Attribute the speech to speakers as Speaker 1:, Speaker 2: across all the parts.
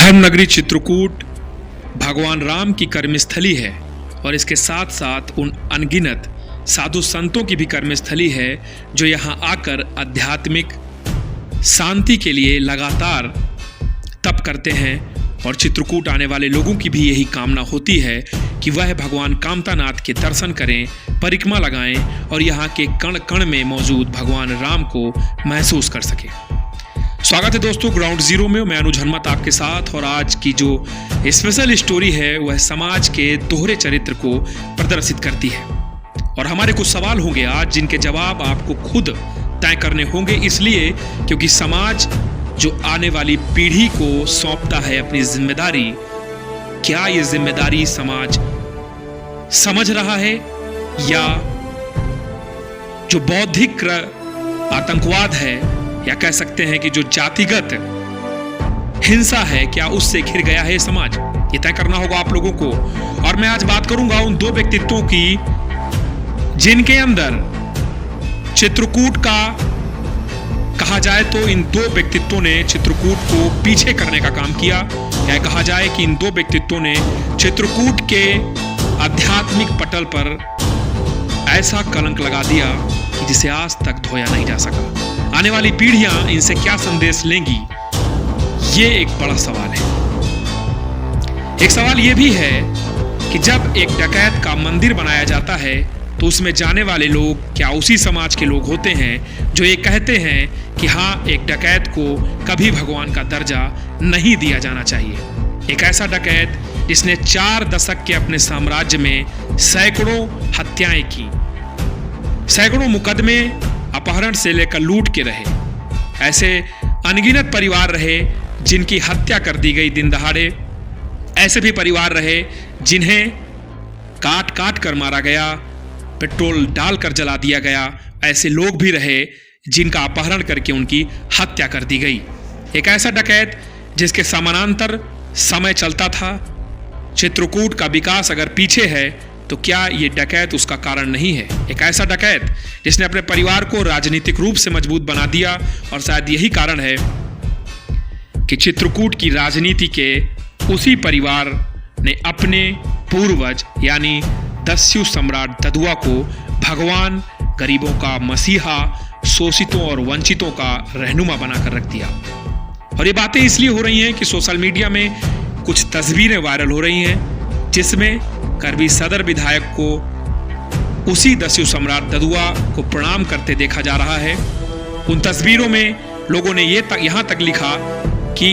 Speaker 1: धर्म नगरी चित्रकूट भगवान राम की कर्मस्थली है और इसके साथ साथ उन अनगिनत साधु संतों की भी कर्मस्थली है जो यहाँ आकर आध्यात्मिक शांति के लिए लगातार तप करते हैं। और चित्रकूट आने वाले लोगों की भी यही कामना होती है कि वह भगवान कामतानाथ के दर्शन करें, परिक्रमा लगाएं और यहाँ के कण कण में मौजूद भगवान राम को महसूस कर सकें। स्वागत है दोस्तों ग्राउंड जीरो में, मैं अनुज हनुमत आपके साथ। और आज की जो स्पेशल स्टोरी है वह समाज के दोहरे चरित्र को प्रदर्शित करती है और हमारे कुछ सवाल होंगे आज जिनके जवाब आपको खुद तय करने होंगे, इसलिए क्योंकि समाज जो आने वाली पीढ़ी को सौंपता है अपनी जिम्मेदारी, क्या ये जिम्मेदारी समाज समझ रहा है या जो बौद्धिक आतंकवाद है या कह सकते हैं कि जो जातिगत हिंसा है क्या उससे घिर गया है समाज, ये तय करना होगा आप लोगों को। और मैं आज बात करूंगा उन दो व्यक्तित्वों की जिनके अंदर चित्रकूट का कहा जाए तो इन दो व्यक्तित्वों ने चित्रकूट को पीछे करने का काम किया, या कहा जाए कि इन दो व्यक्तित्वों ने चित्रकूट के आध्यात्मिक पटल पर ऐसा कलंक लगा दिया कि जिसे आज तक धोया नहीं जा सका। आने वाली पीढ़ियां इनसे क्या संदेश लेंगी, ये एक बड़ा सवाल है। एक सवाल यह भी है कि जब एक डकैत का मंदिर बनाया जाता है तो उसमें जाने वाले लोग क्या उसी समाज के लोग होते हैं जो ये कहते हैं कि हाँ, एक डकैत को कभी भगवान का दर्जा नहीं दिया जाना चाहिए। एक ऐसा डकैत जिसने 4 दशक के अपने साम्राज्य में सैकड़ों हत्याएं की, सैकड़ों मुकदमे अपहरण से लेकर लूट के रहे। ऐसे अनगिनत परिवार रहे जिनकी हत्या कर दी गई दिन दहाड़े, ऐसे भी परिवार रहे जिन्हें काट काट कर मारा गया, पेट्रोल डालकर जला दिया गया। ऐसे लोग भी रहे जिनका अपहरण करके उनकी हत्या कर दी गई। एक ऐसा डकैत जिसके समानांतर समय चलता था। चित्रकूट का विकास अगर पीछे है तो क्या ये डकैत उसका कारण नहीं है? एक ऐसा डकैत जिसने अपने परिवार को राजनीतिक रूप से मजबूत बना दिया और शायद यही कारण है कि चित्रकूट की राजनीति के उसी परिवार ने अपने पूर्वज यानी दस्यु सम्राट ददुआ को भगवान, गरीबों का मसीहा, शोषितों और वंचितों का रहनुमा बनाकर रख दिया। और ये बातें इसलिए हो रही हैं कि सोशल मीडिया में कुछ तस्वीरें वायरल हो रही हैं जिसमें करवी सदर विधायक को उसी दस्यु सम्राट ददुआ को प्रणाम करते देखा जा रहा है। उन तस्वीरों में लोगों ने यहाँ तक लिखा कि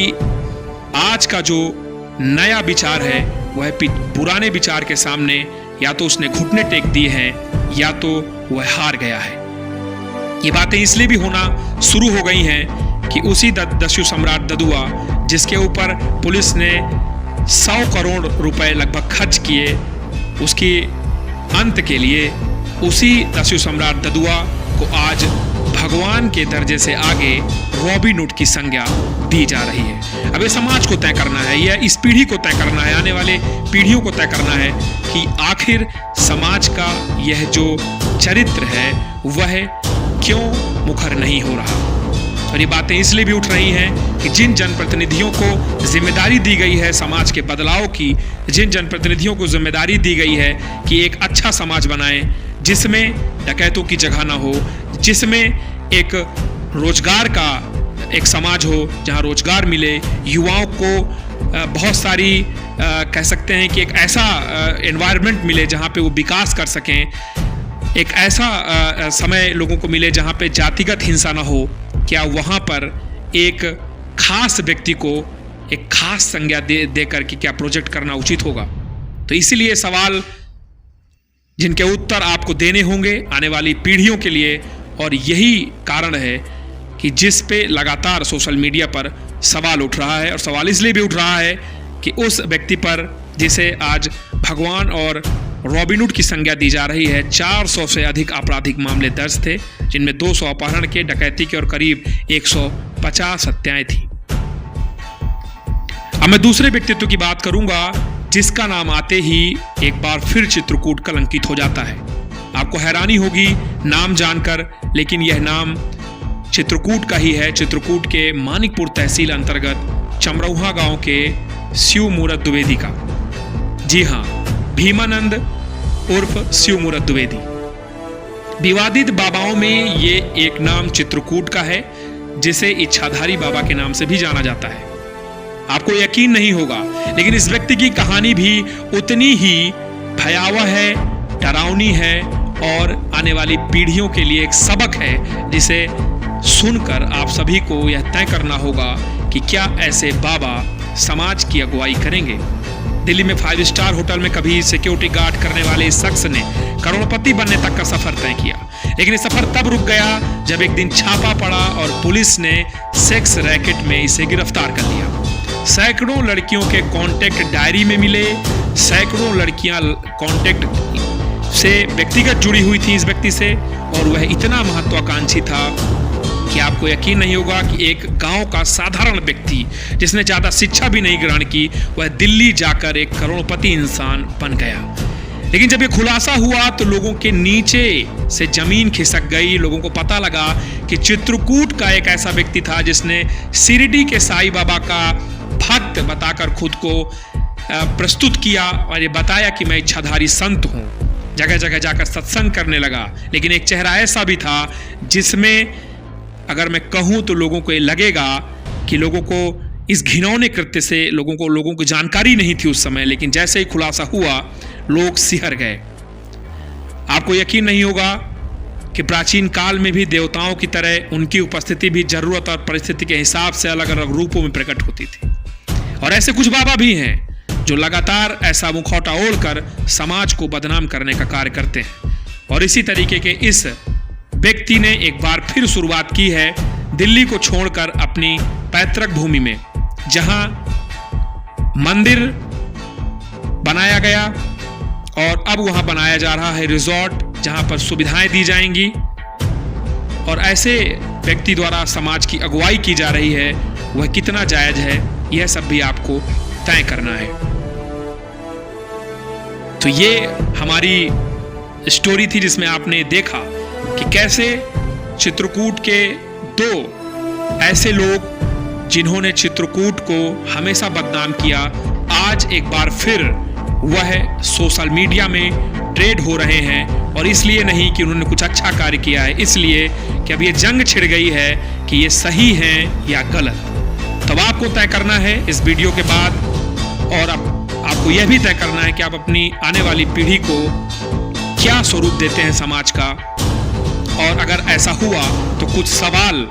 Speaker 1: आज का जो नया विचार है वह पुराने विचार के सामने या तो उसने घुटने टेक दिए हैं या तो वह हार गया है। ये बातें इसलिए भी होना शुरू हो गई हैं कि उसी दस्यु सम्राट ददुआ जिसके ऊपर पुलिस ने 100 करोड़ रुपए लगभग खर्च किए, उसके अंत के लिए उसी दस्यु सम्राट ददुआ को आज भगवान के दर्जे से आगे रॉबिन हुड की संज्ञा दी जा रही है। अब ये समाज को तय करना है या इस पीढ़ी को तय करना है, आने वाले पीढ़ियों को तय करना है कि आखिर समाज का यह जो चरित्र है वह क्यों मुखर नहीं हो रहा। और ये बातें इसलिए भी उठ रही हैं कि जिन जनप्रतिनिधियों को जिम्मेदारी दी गई है समाज के बदलाव की, जिन जनप्रतिनिधियों को जिम्मेदारी दी गई है कि एक अच्छा समाज बनाएं जिसमें डकैतों की जगह ना हो, जिसमें एक रोजगार का एक समाज हो जहां रोजगार मिले, युवाओं को बहुत सारी कह सकते हैं कि एक ऐसा एनवायरनमेंट मिले जहां पे वो विकास कर सकें, एक ऐसा समय लोगों को मिले जहां पे जातिगत हिंसा ना हो। क्या वहां पर एक खास व्यक्ति को एक खास संज्ञा दे करके क्या प्रोजेक्ट करना उचित होगा? तो इसीलिए सवाल जिनके उत्तर आपको देने होंगे आने वाली पीढ़ियों के लिए, और यही कारण है कि जिस पे लगातार सोशल मीडिया पर सवाल उठ रहा है। और सवाल इसलिए भी उठ रहा है कि उस व्यक्ति पर जिसे आज भगवान और रॉबिन हुड की संज्ञा दी जा रही है, 400 से अधिक आपराधिक मामले दर्ज थे जिनमें 200 अपहरण के, डकैती के और करीब 150 हत्याएं थी। अब मैं दूसरे व्यक्तित्व की बात करूंगा जिसका नाम आते ही एक बार फिर चित्रकूट कलंकित हो जाता है। आपको हैरानी होगी नाम जानकर, लेकिन यह नाम चित्रकूट का ही है। चित्रकूट के मानिकपुर तहसील अंतर्गत चमरौहा गांव के शिव मूरत द्विवेदी का। जी हाँ, भीमानंद उर्फ शिव मूरत द्विवेदी। विवादित बाबाओं में ये एक नाम चित्रकूट का है, जिसे इच्छाधारी बाबा के नाम से भी जाना जाता है। आपको यकीन नहीं होगा, लेकिन इस व्यक्ति की कहानी भी उतनी ही भयावह है, डरावनी है और आने वाली पीढ़ियों के लिए एक सबक है, जिसे सुनकर आप सभी को यह तय करना होगा कि क्या ऐसे बाबा समाज की अगुवाई करेंगे। दिल्ली में 5 स्टार होटल में कभी सिक्योरिटी गार्ड करने वाले इस शख्स ने करोड़पति बनने तक का सफर तय किया, लेकिन ये सफर तब रुक गया जब एक दिन छापा पड़ा और पुलिस ने सेक्स रैकेट में इसे गिरफ्तार कर लिया। सैकड़ों लड़कियों के कांटेक्ट डायरी में मिले, सैकड़ों लड़कियां कांटेक्ट से व्यक्तिगत जुड़ी हुई थी इस व्यक्ति से, और वह इतना महत्वाकांक्षी था कि आपको यकीन नहीं होगा कि एक गांव का साधारण व्यक्ति जिसने ज्यादा शिक्षा भी नहीं ग्रहण की, वह दिल्ली जाकर एक करोड़पति इंसान बन गया। लेकिन जब ये खुलासा हुआ तो लोगों के नीचे से जमीन खिसक गई। लोगों को पता लगा कि चित्रकूट का एक ऐसा व्यक्ति था जिसने शिरडी के साईं बाबा का भक्त बताकर खुद को प्रस्तुत किया और ये बताया कि मैं इच्छाधारी संत हूं। जगह जगह जाकर सत्संग करने लगा, लेकिन एक चेहरा ऐसा भी था जिसमें अगर मैं कहूं तो लोगों को ये लगेगा कि लोगों को इस घिनौने कृत्य से लोगों को जानकारी नहीं थी उस समय, लेकिन जैसे ही खुलासा हुआ लोग सिहर गए। आपको यकीन नहीं होगा कि प्राचीन काल में भी देवताओं की तरह उनकी उपस्थिति भी जरूरत और परिस्थिति के हिसाब से अलग अलग रूपों में प्रकट होती थी। और ऐसे कुछ बाबा भी हैं जो लगातार ऐसा मुखौटा ओढ़कर समाज को बदनाम करने का कार्य करते हैं। और इसी तरीके के इस व्यक्ति ने एक बार फिर शुरुआत की है दिल्ली को छोड़कर अपनी पैतृक भूमि में, जहां मंदिर बनाया गया और अब वहां बनाया जा रहा है रिजॉर्ट, जहां पर सुविधाएं दी जाएंगी। और ऐसे व्यक्ति द्वारा समाज की अगुवाई की जा रही है, वह कितना जायज है, यह सब भी आपको तय करना है। तो ये हमारी स्टोरी थी जिसमें आपने देखा कि कैसे चित्रकूट के 2 ऐसे लोग जिन्होंने चित्रकूट को हमेशा बदनाम किया, आज एक बार फिर वह सोशल मीडिया में ट्रेड हो रहे हैं। और इसलिए नहीं कि उन्होंने कुछ अच्छा कार्य किया है, इसलिए कि अब ये जंग छिड़ गई है कि ये सही हैं या गलत। तब आपको तय करना है इस वीडियो के बाद, और अब आपको यह भी तय करना है कि आप अपनी आने वाली पीढ़ी को क्या स्वरूप देते हैं समाज का। और अगर ऐसा हुआ तो कुछ सवाल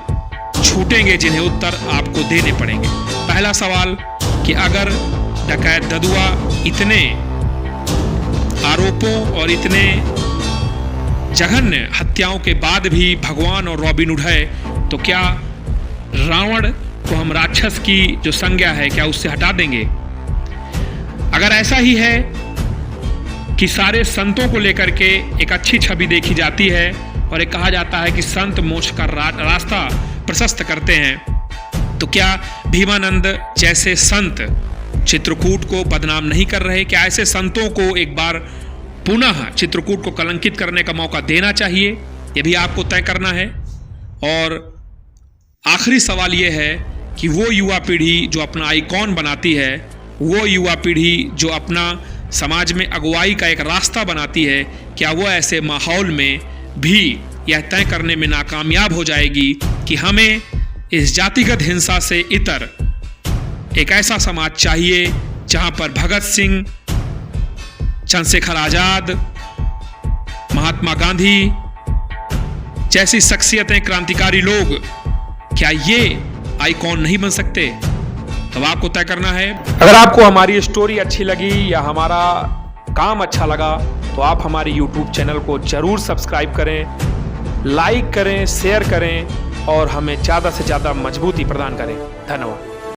Speaker 1: छूटेंगे जिन्हें उत्तर आपको देने पड़ेंगे। पहला सवाल कि अगर डकैत ददुआ इतने आरोपों और इतने जघन्य हत्याओं के बाद भी भगवान और रॉबिन हुड है, तो क्या रावण को हम राक्षस की जो संज्ञा है क्या उससे हटा देंगे? अगर ऐसा ही है कि सारे संतों को लेकर के एक अच्छी छवि देखी जाती है और एक कहा जाता है कि संत मोक्ष का रास्ता प्रशस्त करते हैं, तो क्या भीमानंद जैसे संत चित्रकूट को बदनाम नहीं कर रहे? क्या ऐसे संतों को एक बार पुनः चित्रकूट को कलंकित करने का मौका देना चाहिए? यह भी आपको तय करना है। और आखिरी सवाल यह है कि वो युवा पीढ़ी जो अपना आइकॉन बनाती है, वो युवा पीढ़ी जो अपना समाज में अगुवाई का एक रास्ता बनाती है, क्या वो ऐसे माहौल में भी यह तय करने में नाकामयाब हो जाएगी कि हमें इस जातिगत हिंसा से इतर एक ऐसा समाज चाहिए जहां पर भगत सिंह, चंद्रशेखर आजाद, महात्मा गांधी जैसी शख्सियतें, क्रांतिकारी लोग, क्या ये आइकॉन नहीं बन सकते? तब आपको तय करना है। अगर आपको हमारी स्टोरी अच्छी लगी या हमारा काम अच्छा लगा तो आप हमारे YouTube चैनल को जरूर सब्सक्राइब करें, लाइक करें, शेयर करें और हमें ज़्यादा से ज़्यादा मजबूती प्रदान करें। धन्यवाद।